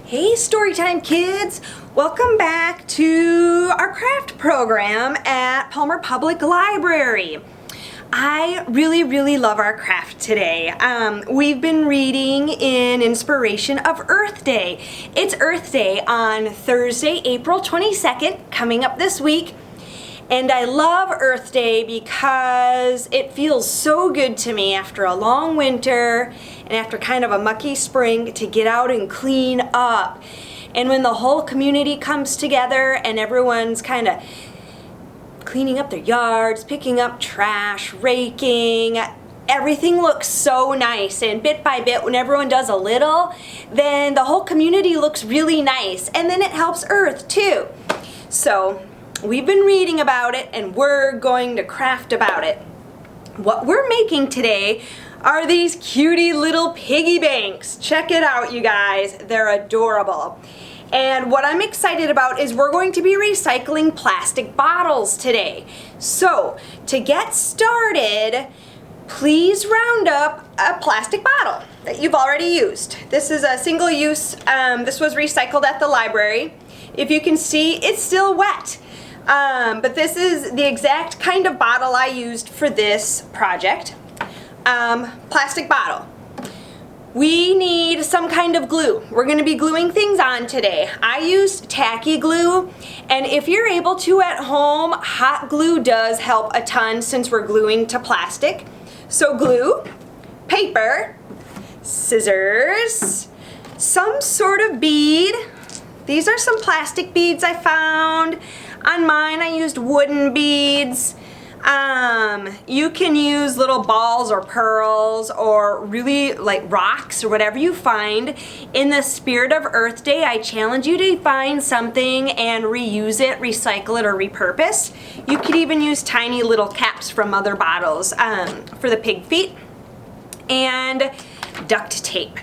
Hey Storytime kids! Welcome back to our craft program at Palmer Public Library. I really love our craft today. We've been reading in inspiration of Earth Day. It's Earth Day on Thursday, April 22nd, coming up this week. And I love Earth Day because it feels so good to me after a long winter and after kind of a mucky spring to get out and clean up. And when the whole community comes together and everyone's kind of cleaning up their yards, picking up trash, raking, everything looks so nice. And bit by bit, when everyone does a little, then the whole community looks really nice. And then it helps Earth too. So we've been reading about it and we're going to craft about it. What we're making today are these cutie little piggy banks. Check it out, you guys. They're adorable. And what I'm excited about is we're going to be recycling plastic bottles today. So to get started, please round up a plastic bottle that you've already used. This is a single use, this was recycled at the library. If you can see, it's still wet. But this is the exact kind of bottle I used for this project. Plastic bottle. We need some kind of glue. We're going to be gluing things on today. I used tacky glue, and if you're able to at home, hot glue does help a ton since we're gluing to plastic. So glue, paper, scissors, some sort of bead. These are some plastic beads I found. On mine, I used wooden beads. You can use little balls or pearls or really like rocks or whatever you find. In the spirit of Earth Day, I challenge you to find something and reuse it, recycle it, or repurpose. You could even use tiny little caps from other bottles for the pig feet. And duct tape.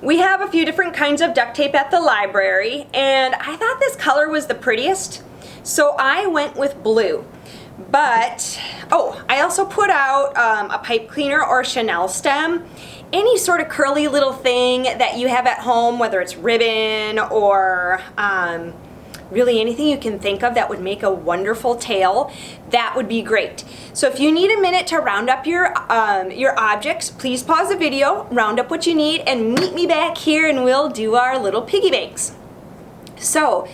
We have a few different kinds of duct tape at the library, and I thought this color was the prettiest, so I went with blue. But, I also put out a pipe cleaner or Chanel stem. Any sort of curly little thing that you have at home, whether it's ribbon or really anything you can think of that would make a wonderful tail, that would be great. So if you need a minute to round up your objects, please pause the video, round up what you need, and meet me back here and we'll do our little piggy banks. So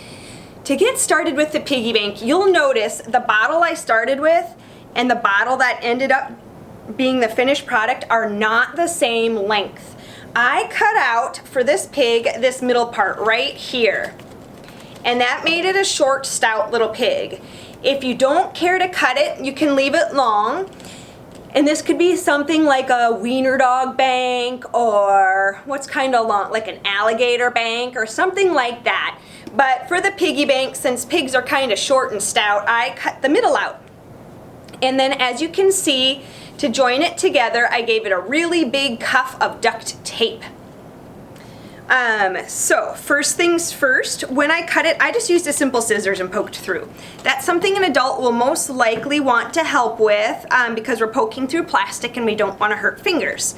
to get started with the piggy bank, you'll notice the bottle I started with and the bottle that ended up being the finished product are not the same length. I cut out for this pig this middle part right here, and that made it a short, stout little pig. If you don't care to cut it, you can leave it long. And this could be something like a wiener dog bank, or what's kind of long, like an alligator bank or something like that. But for the piggy bank, since pigs are kind of short and stout, I cut the middle out. And then as you can see, to join it together, I gave it a really big cuff of duct tape. So first things first, when I cut it, I just used a simple scissors and poked through. That's something an adult will most likely want to help with because we're poking through plastic and we don't want to hurt fingers.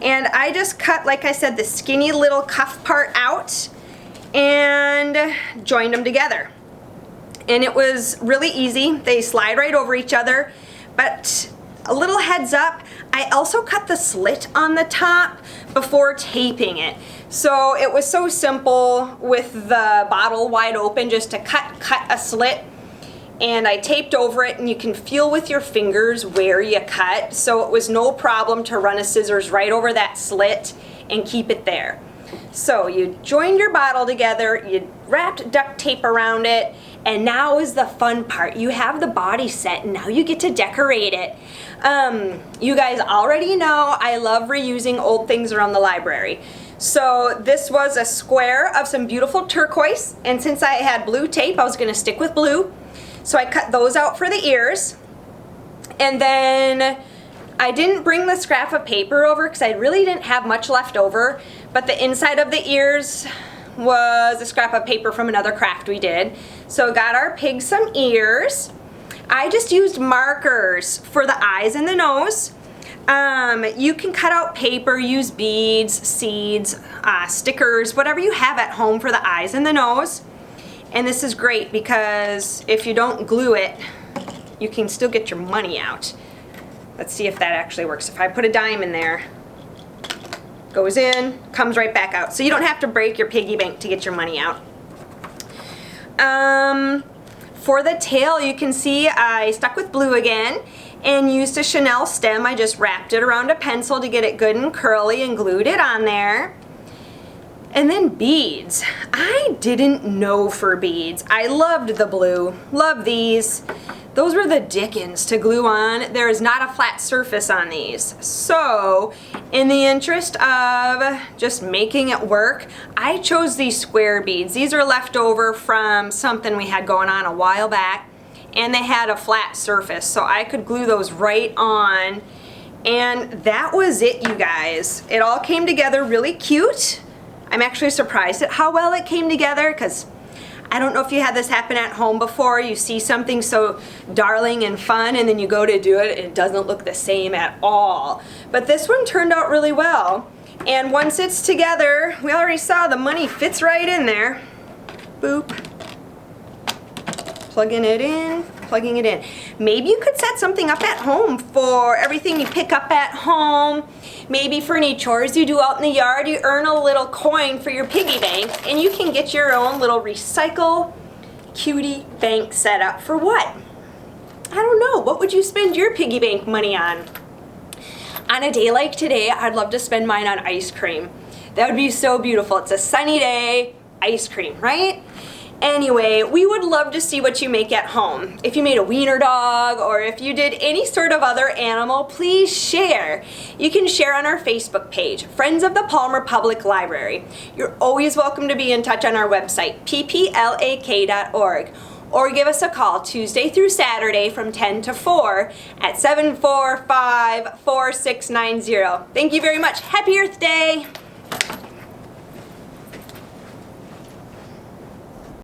And I just cut, like I said, the skinny little cuff part out and joined them together. And it was really easy. They slide right over each other, but a little heads up, I also cut the slit on the top before taping it. So it was so simple with the bottle wide open just to cut a slit, and I taped over it, and you can feel with your fingers where you cut, so it was no problem to run a scissors right over that slit and keep it there. So you joined your bottle together, you wrapped duct tape around it, and now is the fun part. You have the body set, and now you get to decorate it. You guys already know I love reusing old things around the library. So this was a square of some beautiful turquoise, and since I had blue tape, I was going to stick with blue. So I cut those out for the ears, and then I didn't bring the scrap of paper over because I really didn't have much left over, but the inside of the ears was a scrap of paper from another craft we did. So got our pig some ears. I just used markers for the eyes and the nose. You can cut out paper, use beads, seeds, stickers, whatever you have at home for the eyes and the nose. And this is great because if you don't glue it, you can still get your money out. Let's see if that actually works. If I put a dime in there, goes in, comes right back out. So you don't have to break your piggy bank to get your money out. For the tail, you can see I stuck with blue again and used a Chanel stem. I just wrapped it around a pencil to get it good and curly and glued it on there. And then beads. I didn't know for beads. I loved the blue. Love these. Those were the dickens to glue on. There is not a flat surface on these. So, in the interest of just making it work, I chose these square beads. These are left over from something we had going on a while back, and they had a flat surface, so I could glue those right on. And that was it, you guys. It all came together really cute. I'm actually surprised at how well it came together, because I don't know if you had this happen at home before. You see something so darling and fun and then you go to do it and it doesn't look the same at all. But this one turned out really well. And once it's together, we already saw the money fits right in there. Boop. Plugging it in, plugging it in. Maybe you could set something up at home for everything you pick up at home. Maybe for any chores you do out in the yard, you earn a little coin for your piggy bank and you can get your own little recycle cutie bank set up for what? I don't know. What would you spend your piggy bank money on? On a day like today, I'd love to spend mine on ice cream. That would be so beautiful. It's a sunny day, ice cream, right? Anyway, we would love to see what you make at home. If you made a wiener dog or if you did any sort of other animal, please share. You can share on our Facebook page, Friends of the Palmer Public Library. You're always welcome to be in touch on our website, pplak.org. Or give us a call Tuesday through Saturday from 10 to 4 at 745-4690. Thank you very much. Happy Earth Day!